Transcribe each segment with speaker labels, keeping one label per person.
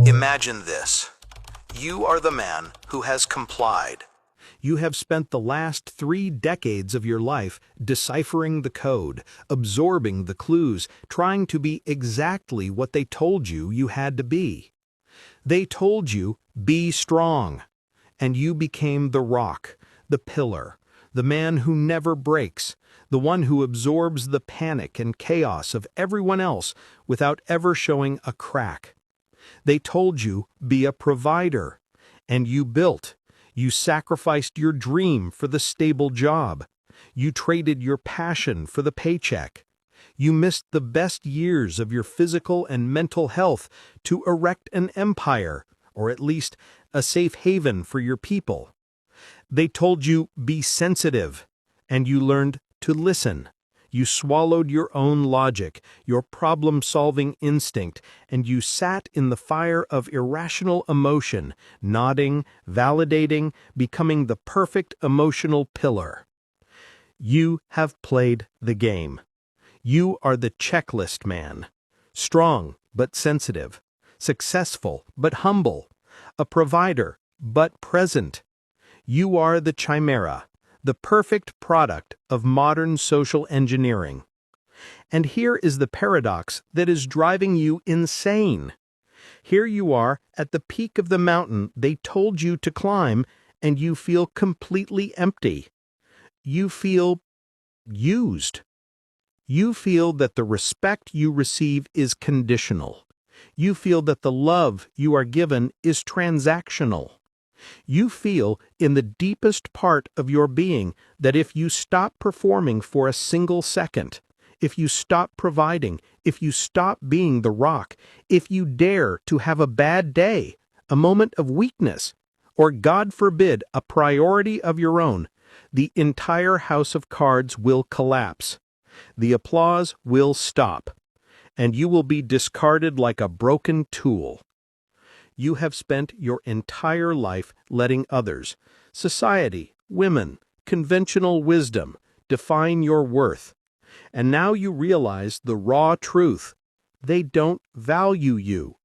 Speaker 1: Imagine this. You are the man who has complied. You have spent the last 3 decades of your life deciphering the code, absorbing the clues, trying to be exactly what they told you you had to be. They told you, be strong. And you became the rock, the pillar, the man who never breaks, the one who absorbs the panic and chaos of everyone else without ever showing a crack. They told you, be a provider. And you built. You sacrificed your dream for the stable job. You traded your passion for the paycheck. You missed the best years of your physical and mental health to erect an empire, or at least a safe haven for your people. They told you, be sensitive, and you learned to listen. You swallowed your own logic, your problem-solving instinct, and you sat in the fire of irrational emotion, nodding, validating, becoming the perfect emotional pillar. You have played the game. You are the checklist man. Strong but sensitive, successful but humble, a provider but present. You are the chimera, the perfect product of modern social engineering. And here is the paradox that is driving you insane. Here you are at the peak of the mountain they told you to climb, and you feel completely empty. You feel used. You feel that the respect you receive is conditional. You feel that the love you are given is transactional. You feel in the deepest part of your being that if you stop performing for a single second, if you stop providing, if you stop being the rock, if you dare to have a bad day, a moment of weakness, or God forbid, a priority of your own, the entire house of cards will collapse. The applause will stop, and you will be discarded like a broken tool. You have spent your entire life letting others, society, women, conventional wisdom, define your worth. And now you realize the raw truth. They don't value you.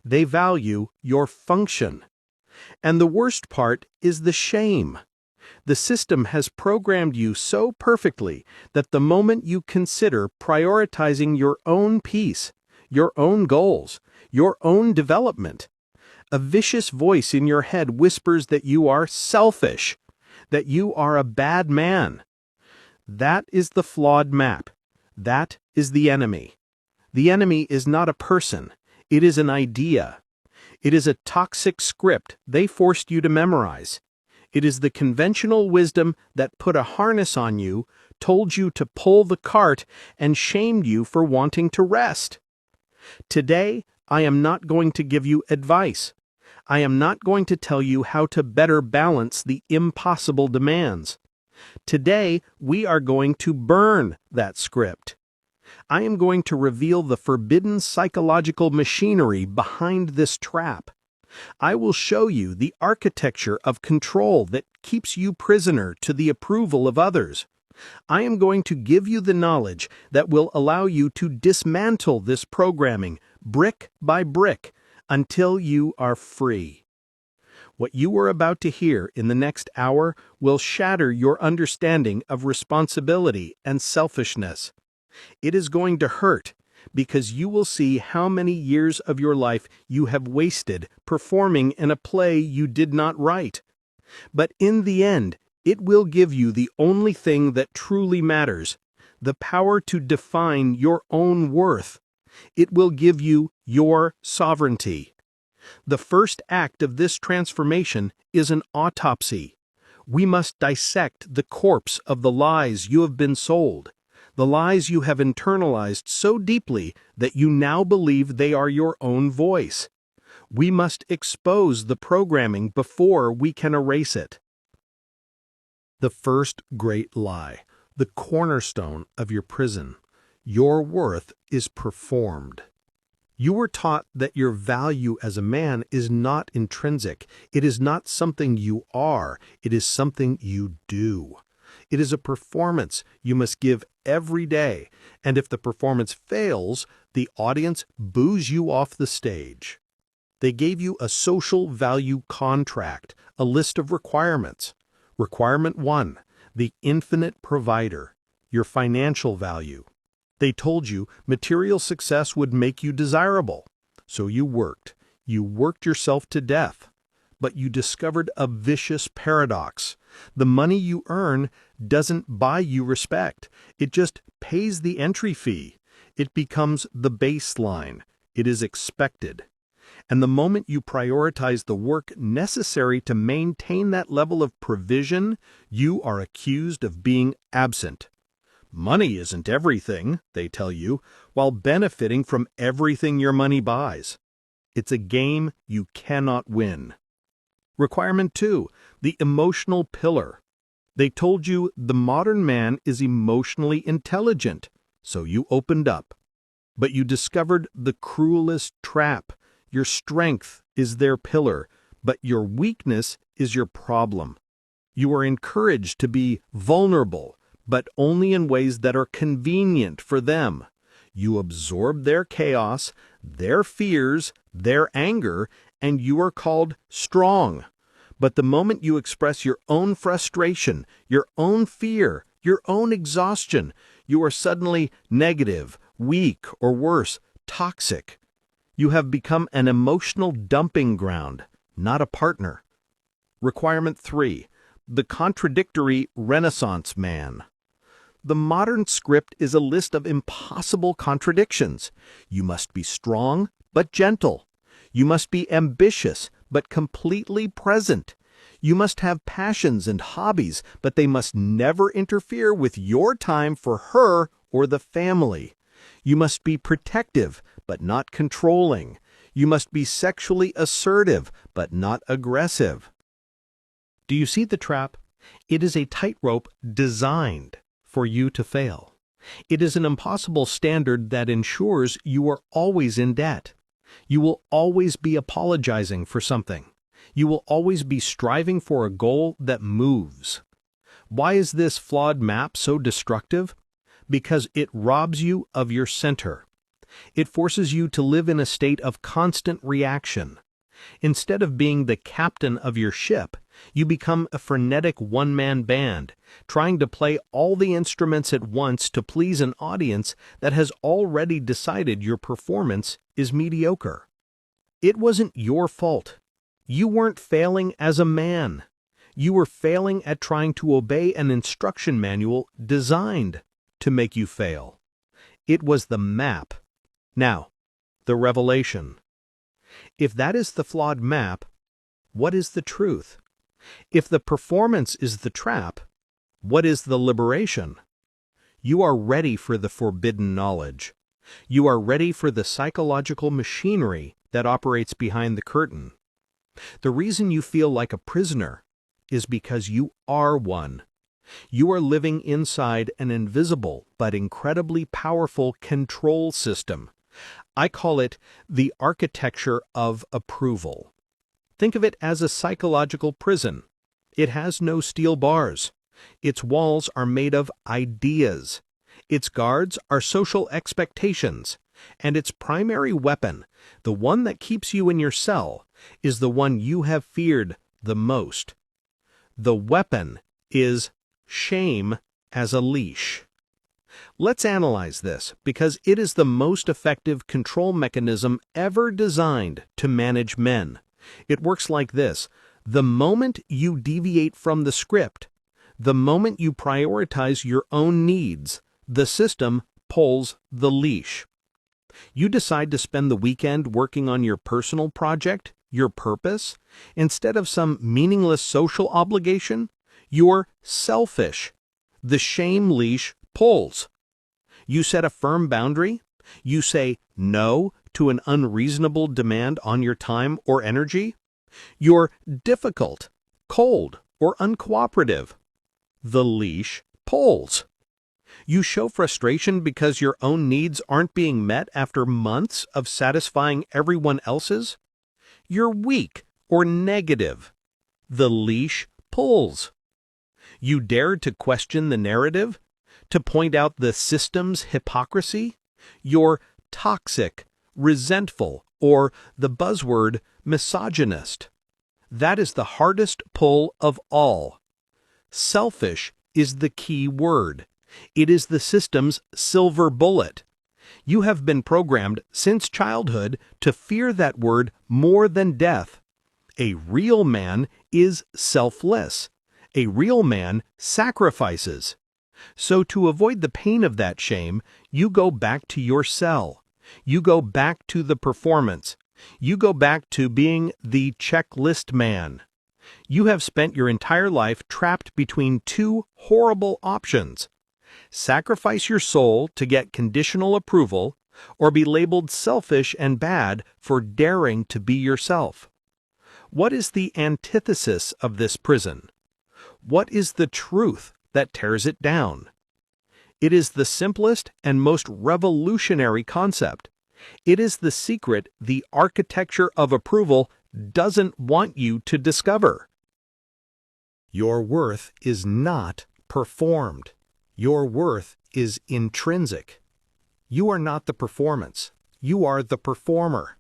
Speaker 1: They value your function. And the worst part is the shame. The system has programmed you so perfectly that the moment you consider prioritizing your own peace, your own goals, your own development, a vicious voice in your head whispers that you are selfish, that you are a bad man. That is the flawed map. That is the enemy. The enemy is not a person. It is an idea. It is a toxic script they forced you to memorize. It is the conventional wisdom that put a harness on you, told you to pull the cart, and shamed you for wanting to rest. Today, I am not going to give you advice. I am not going to tell you how to better balance the impossible demands. Today, we are going to burn that script. I am going to reveal the forbidden psychological machinery behind this trap. I will show you the architecture of control that keeps you prisoner to the approval of others. I am going to give you the knowledge that will allow you to dismantle this programming brick by brick until you are free. What you are about to hear in the next hour will shatter your understanding of responsibility and selfishness. It is going to hurt because you will see how many years of your life you have wasted performing in a play you did not write. But in the end, it will give you the only thing that truly matters, the power to define your own worth. It will give you your sovereignty. The first act of this transformation is an autopsy. We must dissect the corpse of the lies you have been sold, the lies you have internalized so deeply that you now believe they are your own voice. We must expose the programming before we can erase it. The first great lie, the cornerstone of your prison. Your worth is performed. You were taught that your value as a man is not intrinsic. It is not something you are. It is something you do. It is a performance you must give every day, and if the performance fails, the audience boos you off the stage. They gave you a social value contract, a list of requirements. Requirement 1, the infinite provider, your financial value. They told you material success would make you desirable. So you worked. You worked yourself to death. But you discovered a vicious paradox. The money you earn doesn't buy you respect. It just pays the entry fee. It becomes the baseline. It is expected. And the moment you prioritize the work necessary to maintain that level of provision, you are accused of being absent. Money isn't everything, they tell you, while benefiting from everything your money buys. It's a game you cannot win. Requirement 2, the emotional pillar. They told you the modern man is emotionally intelligent, so you opened up. But you discovered the cruelest trap. Your strength is their pillar, but your weakness is your problem. You are encouraged to be vulnerable, but only in ways that are convenient for them. You absorb their chaos, their fears, their anger, and you are called strong. But the moment you express your own frustration, your own fear, your own exhaustion, you are suddenly negative, weak, or worse, toxic. You have become an emotional dumping ground, not a partner. Requirement 3, the contradictory Renaissance man. The modern script is a list of impossible contradictions. You must be strong, but gentle. You must be ambitious, but completely present. You must have passions and hobbies, but they must never interfere with your time for her or the family. You must be protective, but not controlling. You must be sexually assertive, but not aggressive. Do you see the trap? It is a tightrope designed for you to fail. It is an impossible standard that ensures you are always in debt. You will always be apologizing for something. You will always be striving for a goal that moves. Why is this flawed map so destructive? Because it robs you of your center. It forces you to live in a state of constant reaction. Instead of being the captain of your ship, you become a frenetic one-man band, trying to play all the instruments at once to please an audience that has already decided your performance is mediocre. It wasn't your fault. You weren't failing as a man. You were failing at trying to obey an instruction manual designed to make you fail. It was the map. Now, the revelation. If that is the flawed map, what is the truth? If the performance is the trap, what is the liberation? You are ready for the forbidden knowledge. You are ready for the psychological machinery that operates behind the curtain. The reason you feel like a prisoner is because you are one. You are living inside an invisible but incredibly powerful control system. I call it the architecture of approval. Think of it as a psychological prison. It has no steel bars. Its walls are made of ideas. Its guards are social expectations. And its primary weapon, the one that keeps you in your cell, is the one you have feared the most. The weapon is shame as a leash. Let's analyze this, because it is the most effective control mechanism ever designed to manage men. It works like this. The moment you deviate from the script, the moment you prioritize your own needs, the system pulls the leash. You decide to spend the weekend working on your personal project, your purpose, instead of some meaningless social obligation. You're selfish. The shame leash pulls. You set a firm boundary. You say no to an unreasonable demand on your time or energy. You're difficult, cold, or uncooperative. The leash pulls. You show frustration because your own needs aren't being met after months of satisfying everyone else's. You're weak or negative. The leash pulls. You dared to question the narrative, to point out the system's hypocrisy. You're toxic, resentful, or the buzzword misogynist. That is the hardest pull of all. Selfish is the key word. It is the system's silver bullet. You have been programmed since childhood to fear that word more than death. A real man is selfless. A real man sacrifices. So to avoid the pain of that shame, you go back to your cell. You go back to the performance. You go back to being the checklist man. You have spent your entire life trapped between two horrible options. Sacrifice your soul to get conditional approval, or be labeled selfish and bad for daring to be yourself. What is the antithesis of this prison? What is the truth that tears it down? It is the simplest and most revolutionary concept. It is the secret the architecture of approval doesn't want you to discover. Your worth is not performed. Your worth is intrinsic. You are not the performance. You are the performer.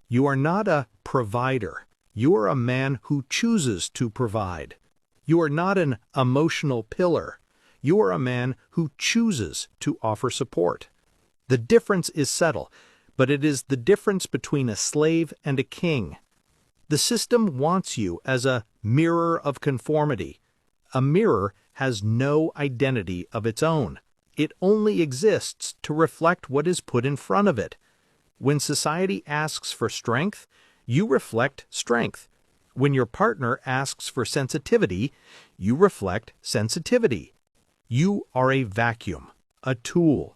Speaker 1: You are not a provider. You are a man who chooses to provide. You are not an emotional pillar. You are a man who chooses to offer support. The difference is subtle, but it is the difference between a slave and a king. The system wants you as a mirror of conformity. A mirror has no identity of its own. It only exists to reflect what is put in front of it. When society asks for strength, you reflect strength. When your partner asks for sensitivity, you reflect sensitivity. You are a vacuum, a tool.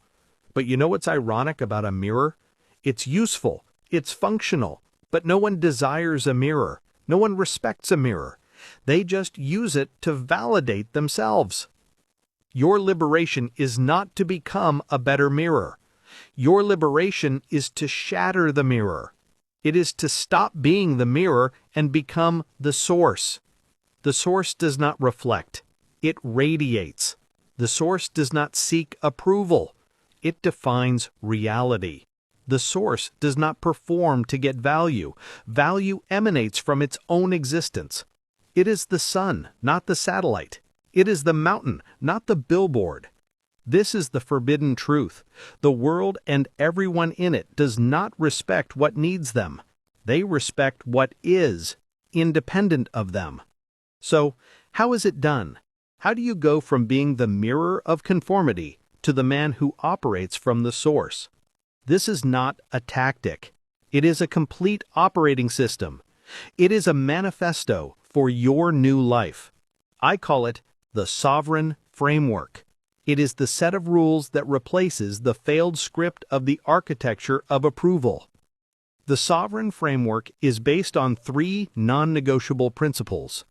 Speaker 1: But you know what's ironic about a mirror? It's useful, it's functional, but no one desires a mirror. No one respects a mirror. They just use it to validate themselves. Your liberation is not to become a better mirror. Your liberation is to shatter the mirror. It is to stop being the mirror and become the source. The source does not reflect. It radiates. The source does not seek approval. It defines reality. The source does not perform to get value. Value emanates from its own existence. It is the sun, not the satellite. It is the mountain, not the billboard. This is the forbidden truth. The world and everyone in it does not respect what needs them. They respect what is, independent of them. So, how is it done? How do you go from being the mirror of conformity to the man who operates from the source? This is not a tactic. It is a complete operating system. It is a manifesto for your new life. I call it the sovereign framework. It is the set of rules that replaces the failed script of the architecture of approval. The sovereign framework is based on three non-negotiable principles.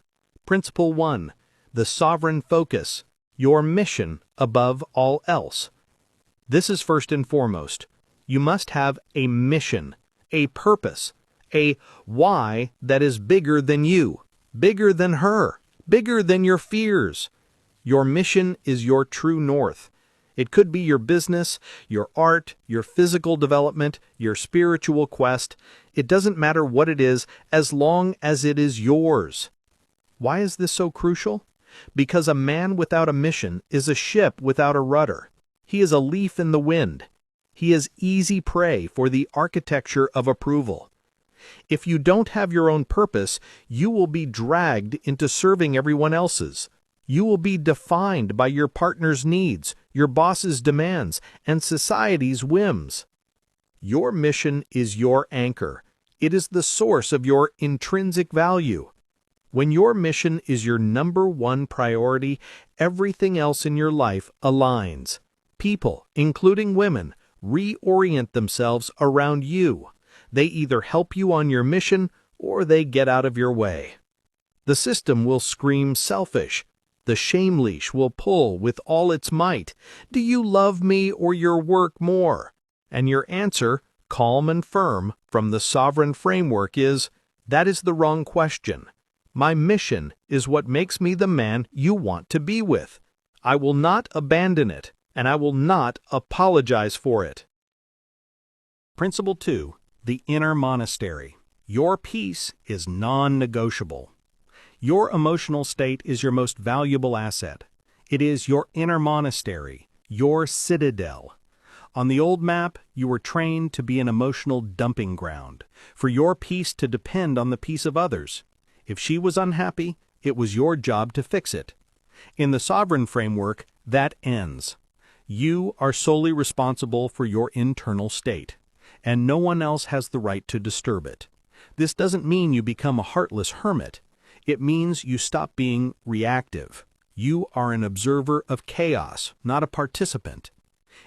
Speaker 1: Principle 1, the sovereign focus, your mission above all else. This is first and foremost. You must have a mission, a purpose, a why that is bigger than you, bigger than her, bigger than your fears. Your mission is your true north. It could be your business, your art, your physical development, your spiritual quest. It doesn't matter what it is as long as it is yours. Why is this so crucial? Because a man without a mission is a ship without a rudder. He is a leaf in the wind. He is easy prey for the architecture of approval. If you don't have your own purpose, you will be dragged into serving everyone else's. You will be defined by your partner's needs, your boss's demands, and society's whims. Your mission is your anchor. It is the source of your intrinsic value. When your mission is your number one priority, everything else in your life aligns. People, including women, reorient themselves around you. They either help you on your mission or they get out of your way. The system will scream selfish. The shame leash will pull with all its might. Do you love me or your work more? And your answer, calm and firm, from the sovereign framework is, that is the wrong question. My mission is what makes me the man you want to be with. I will not abandon it, and I will not apologize for it. Principle 2. The inner monastery. Your peace is non-negotiable. Your emotional state is your most valuable asset. It is your inner monastery, your citadel. On the old map, you were trained to be an emotional dumping ground, for your peace to depend on the peace of others. If she was unhappy, it was your job to fix it. In the sovereign framework, that ends. You are solely responsible for your internal state, and no one else has the right to disturb it. This doesn't mean you become a heartless hermit. It means you stop being reactive. You are an observer of chaos, not a participant.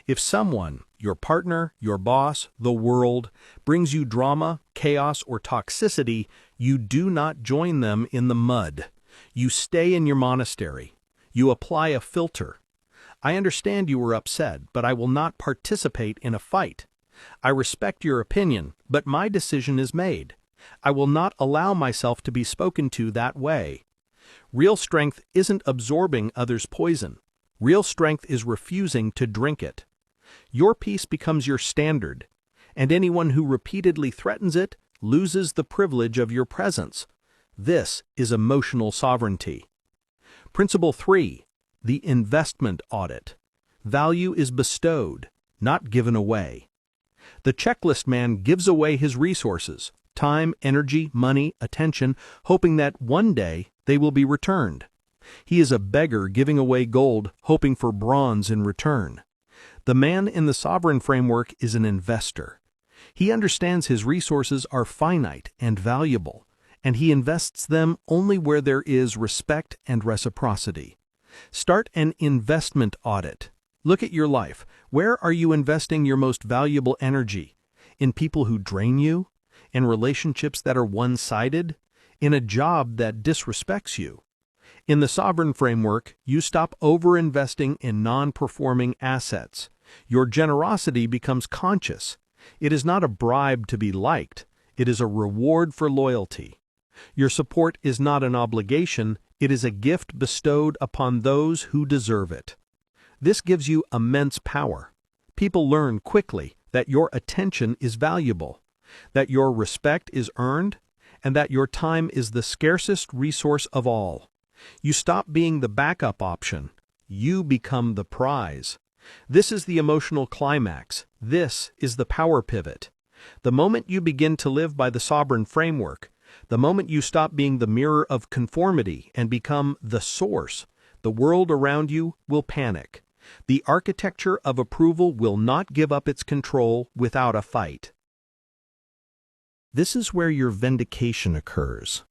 Speaker 1: If someone, your partner, your boss, the world, brings you drama, chaos, or toxicity, you do not join them in the mud. You stay in your monastery. You apply a filter. I understand you were upset, but I will not participate in a fight. I respect your opinion, but my decision is made. I will not allow myself to be spoken to that way. Real strength isn't absorbing others' poison. Real strength is refusing to drink it. Your peace becomes your standard, and anyone who repeatedly threatens it loses the privilege of your presence. This is emotional sovereignty. Principle 3. The investment audit. Value is bestowed, not given away. The checklist man gives away his resources, time, energy, money, attention, hoping that one day they will be returned. He is a beggar giving away gold, hoping for bronze in return. The man in the sovereign framework is an investor. He understands his resources are finite and valuable, and he invests them only where there is respect and reciprocity. Start an investment audit. Look at your life. Where are you investing your most valuable energy? In people who drain you? In relationships that are one-sided? In a job that disrespects you? In the sovereign framework, you stop over-investing in non-performing assets. Your generosity becomes conscious. It is not a bribe to be liked. It is a reward for loyalty. Your support is not an obligation. It is a gift bestowed upon those who deserve it. This gives you immense power. People learn quickly that your attention is valuable, that your respect is earned, and that your time is the scarcest resource of all. You stop being the backup option. You become the prize. This is the emotional climax. This is the power pivot. The moment you begin to live by the sovereign framework, the moment you stop being the mirror of conformity and become the source, the world around you will panic. The architecture of approval will not give up its control without a fight. This is where your vindication occurs.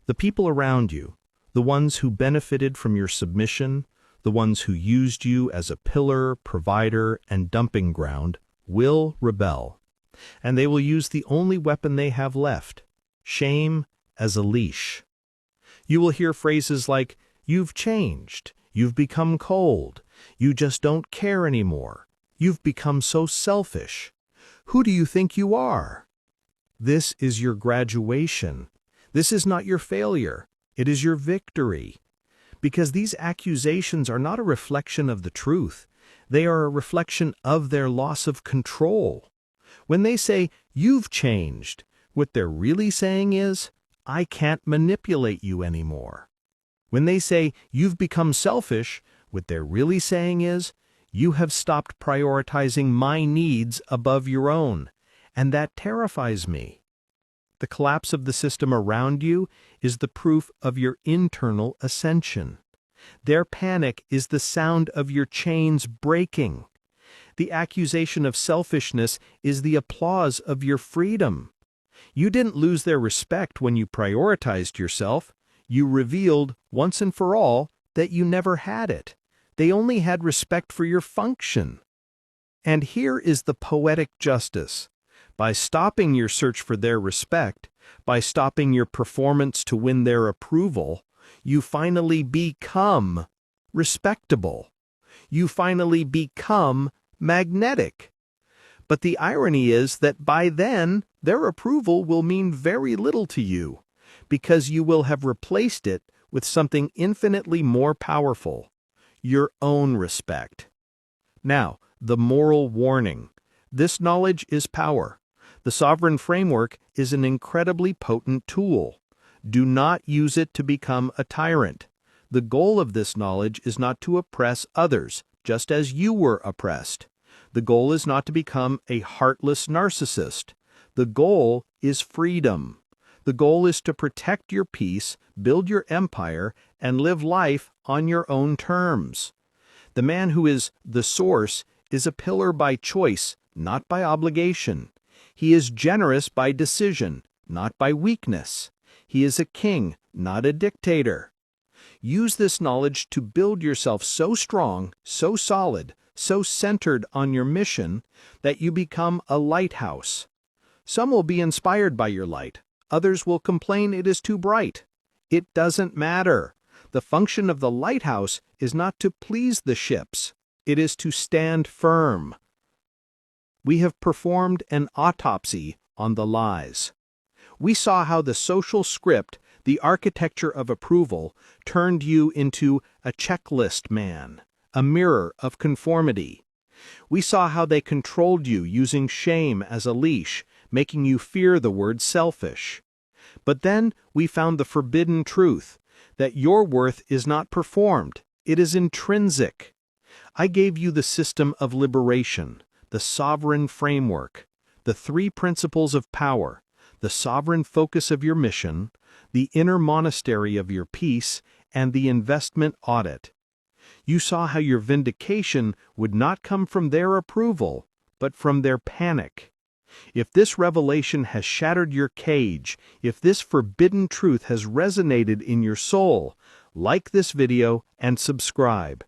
Speaker 1: The people around you, the ones who benefited from your submission, the ones who used you as a pillar, provider, and dumping ground, will rebel. And they will use the only weapon they have left, shame as a leash. You will hear phrases like, "You've changed, you've become cold, you just don't care anymore, you've become so selfish. Who do you think you are?" This is your graduation. This is not your failure. It is your victory. Because these accusations are not a reflection of the truth. They are a reflection of their loss of control. When they say, "You've changed," what they're really saying is, "I can't manipulate you anymore." When they say, "You've become selfish," what they're really saying is, "You have stopped prioritizing my needs above your own," and that terrifies me. The collapse of the system around you is the proof of your internal ascension. Their panic is the sound of your chains breaking. The accusation of selfishness is the applause of your freedom. You didn't lose their respect when you prioritized yourself. You revealed, once and for all, that you never had it. They only had respect for your function. And here is the poetic justice. By stopping your search for their respect, by stopping your performance to win their approval, you finally become respectable. You finally become magnetic. But the irony is that by then, their approval will mean very little to you, because you will have replaced it with something infinitely more powerful, your own respect. Now, the moral warning. This knowledge is power. The sovereign framework is an incredibly potent tool. Do not use it to become a tyrant. The goal of this knowledge is not to oppress others, just as you were oppressed. The goal is not to become a heartless narcissist. The goal is freedom. The goal is to protect your peace, build your empire, and live life on your own terms. The man who is the source is a pillar by choice, not by obligation. He is generous by decision, not by weakness. He is a king, not a dictator. Use this knowledge to build yourself so strong, so solid, so centered on your mission that you become a lighthouse. Some will be inspired by your light. Others will complain it is too bright. It doesn't matter. The function of the lighthouse is not to please the ships. It is to stand firm. We have performed an autopsy on the lies. We saw how the social script, the architecture of approval, turned you into a checklist man, a mirror of conformity. We saw how they controlled you using shame as a leash, making you fear the word selfish. But then we found the forbidden truth, that your worth is not performed, it is intrinsic. I gave you the system of liberation, the sovereign framework, the 3 principles of power, the sovereign focus of your mission, the inner monastery of your peace, and the investment audit. You saw how your vindication would not come from their approval, but from their panic. If this revelation has shattered your cage, if this forbidden truth has resonated in your soul, like this video and subscribe.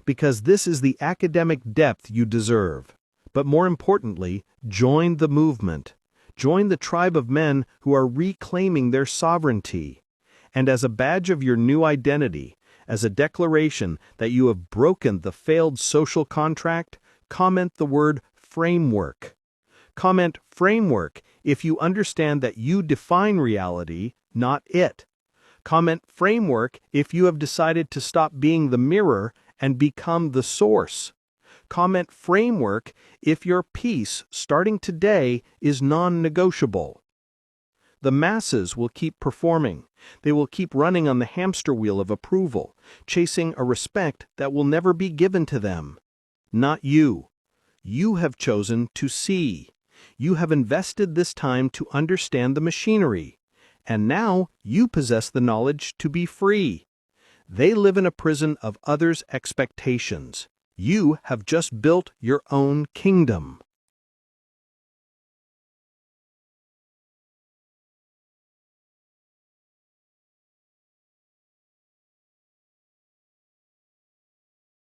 Speaker 1: Because this is the academic depth you deserve. But more importantly, join the movement. Join the tribe of men who are reclaiming their sovereignty. And as a badge of your new identity, as a declaration that you have broken the failed social contract, comment the word framework. Comment framework if you understand that you define reality, not it. Comment framework if you have decided to stop being the mirror and become the source. Comment framework if your peace, starting today, is non-negotiable. The masses will keep performing. They will keep running on the hamster wheel of approval, chasing a respect that will never be given to them. Not you. You have chosen to see. You have invested this time to understand the machinery. And now you possess the knowledge to be free. They live in a prison of others' expectations. You have just built your own kingdom.